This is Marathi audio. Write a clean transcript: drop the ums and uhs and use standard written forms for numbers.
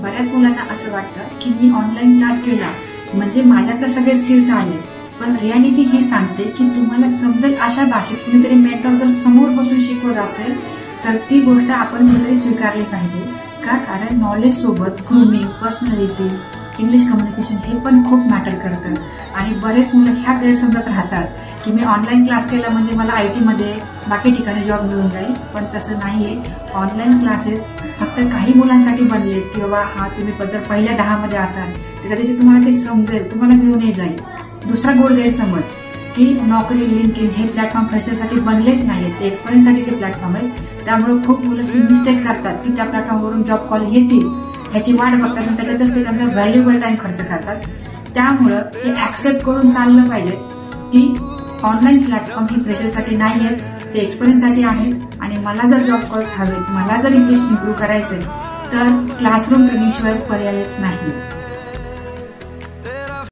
बऱ्याच मुलांना असं वाटतं की मी ऑनलाईन क्लास केला म्हणजे माझ्याकडे सगळे स्किल्स आले, पण रियालिटी ही सांगते की तुम्हाला समजेल अशा भाषेत कुणीतरी मेंटर जर समोर बसून शिकवत असेल तर ती गोष्ट आपण कुठेतरी स्वीकारली पाहिजे. का? कारण नॉलेज सोबत ग्रूमिंग, पर्सनॅलिटी, इंग्लिश कम्युनिकेशन हे पण खूप मॅटर करतं. आणि बरेच मुलं ह्या गैरसमजात राहतात की मी ऑनलाईन क्लास केला म्हणजे मला IT मध्ये बाकी ठिकाणी जॉब मिळून जाईल, पण तसं नाहीये. ऑनलाईन क्लासेस फक्त काही मुलांसाठी बनलेत की बाबा हा तुम्ही जर पहिल्या 10 मध्ये असाल तर कदाचित तुम्हाला ते समजेल, तुम्हाला मिळूनही जाईल. दुसरा गोड गैरसमज की नोकरी, लिंक्डइन हे प्लॅटफॉर्म फ्रेशरसाठी बनलेच नाहीत, ते एक्सपिरियन्ससाठीचे प्लॅटफॉर्म आहेत. त्यामुळे खूप मुलं ही मिस्टेक करतात की त्या प्लॅटफॉर्मवरून जॉब कॉल येतील ह्याची वाट बघतात आणि त्याच्यातच ते त्यांचा व्हॅल्युएबल टाइम खर्च करतात. त्यामुळं हे ऍक्सेप्ट करून चाललं पाहिजे की ऑनलाईन प्लॅटफॉर्म हे फ्रेशरसाठी नाही आहेत, ते एक्सपिरियन्ससाठी आहेत. आणि मला जर जॉब कॉल्स हवेत, मला जर इंग्लिश इम्प्रूव्ह करायचंय तर क्लासरूम ट्रेनिंगशिवाय पर्यायच नाही.